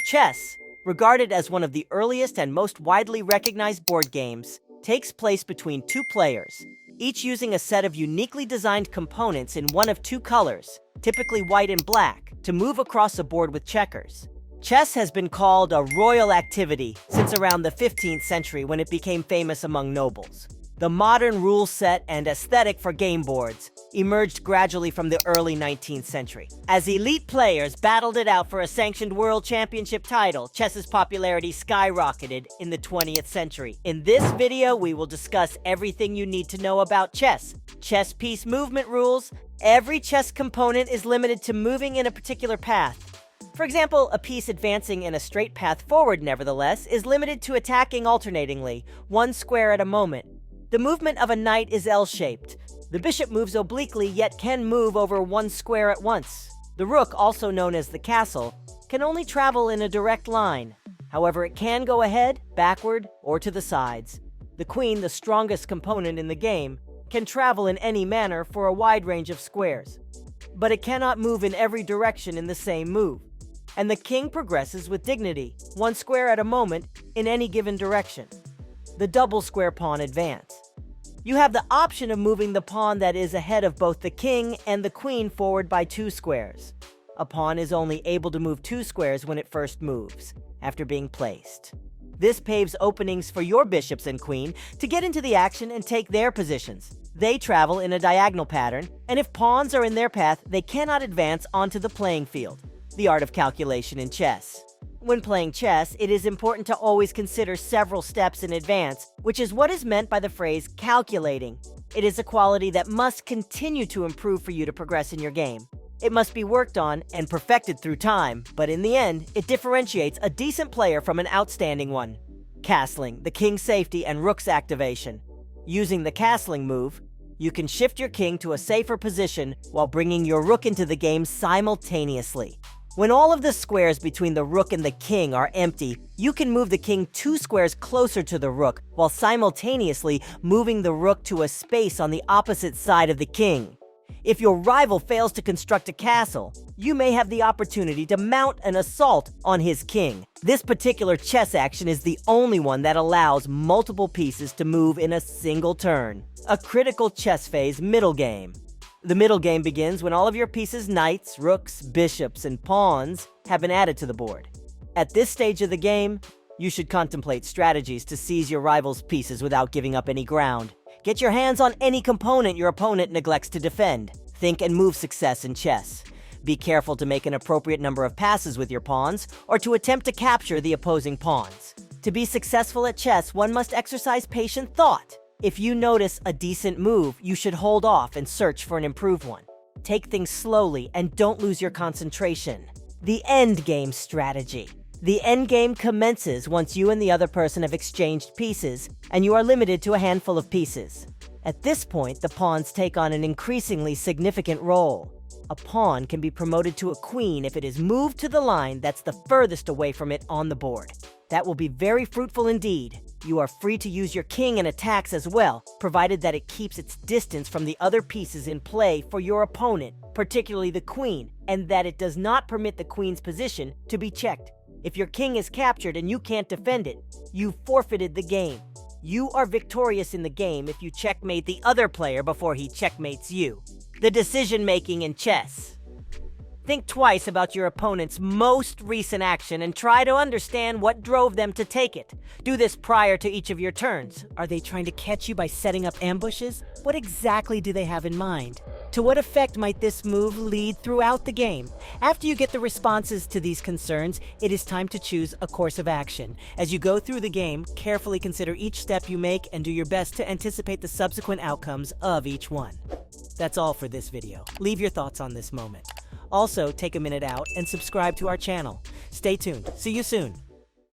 Chess, regarded as one of the earliest and most widely recognized board games, takes place between two players, each using a set of uniquely designed components in one of two colors, typically white and black, to move across a board with checkers. Chess has been called a royal activity since around the 15th century when it became famous among nobles. The modern rule set and aesthetic for game boards emerged gradually from the early 19th century. As elite players battled it out for a sanctioned world championship title, chess's popularity skyrocketed in the 20th century. In this video, we will discuss everything you need to know about chess. Chess piece movement rules. Every chess component is limited to moving in a particular path. For example, a piece advancing in a straight path forward, nevertheless, is limited to attacking alternatingly, one square at a moment. The movement of a knight is L-shaped. The bishop moves obliquely, yet can move over one square at once. The rook, also known as the castle, can only travel in a direct line. However, it can go ahead, backward, or to the sides. The queen, the strongest component in the game, can travel in any manner for a wide range of squares. But it cannot move in every direction in the same move. And the king progresses with dignity, one square at a moment, in any given direction. The double square pawn advance. You have the option of moving the pawn that is ahead of both the king and the queen forward by 2 squares. A pawn is only able to move 2 squares when it first moves, after being placed. This paves openings for your bishops and queen to get into the action and take their positions. They travel in a diagonal pattern, and if pawns are in their path, they cannot advance onto the playing field. The art of calculation in chess. When playing chess, it is important to always consider several steps in advance, which is what is meant by the phrase calculating. It is a quality that must continue to improve for you to progress in your game. It must be worked on and perfected through time, but in the end, it differentiates a decent player from an outstanding one. Castling, the king's safety and rook's activation. Using the castling move, you can shift your king to a safer position while bringing your rook into the game simultaneously. When all of the squares between the rook and the king are empty, you can move the king 2 squares closer to the rook, while simultaneously moving the rook to a space on the opposite side of the king. If your rival fails to construct a castle, you may have the opportunity to mount an assault on his king. This particular chess action is the only one that allows multiple pieces to move in a single turn. A critical chess phase middle game. The middle game begins when all of your pieces, knights, rooks, bishops, and pawns, have been added to the board. At this stage of the game, you should contemplate strategies to seize your rival's pieces without giving up any ground. Get your hands on any component your opponent neglects to defend. Think and move success in chess. Be careful to make an appropriate number of passes with your pawns, or to attempt to capture the opposing pawns. To be successful at chess, one must exercise patient thought. If you notice a decent move, you should hold off and search for an improved one. Take things slowly and don't lose your concentration. The endgame strategy. The endgame commences once you and the other person have exchanged pieces, and you are limited to a handful of pieces. At this point, the pawns take on an increasingly significant role. A pawn can be promoted to a queen if it is moved to the line that's the furthest away from it on the board. That will be very fruitful indeed. You are free to use your king in attacks as well, provided that it keeps its distance from the other pieces in play for your opponent, particularly the queen, and that it does not permit the queen's position to be checked. If your king is captured and you can't defend it, you've forfeited the game. You are victorious in the game if you checkmate the other player before he checkmates you. The decision-making in chess. Think twice about your opponent's most recent action and try to understand what drove them to take it. Do this prior to each of your turns. Are they trying to catch you by setting up ambushes? What exactly do they have in mind? To what effect might this move lead throughout the game? After you get the responses to these concerns, it is time to choose a course of action. As you go through the game, carefully consider each step you make and do your best to anticipate the subsequent outcomes of each one. That's all for this video. Leave your thoughts on this moment. Also, take a minute out and subscribe to our channel. Stay tuned. See you soon.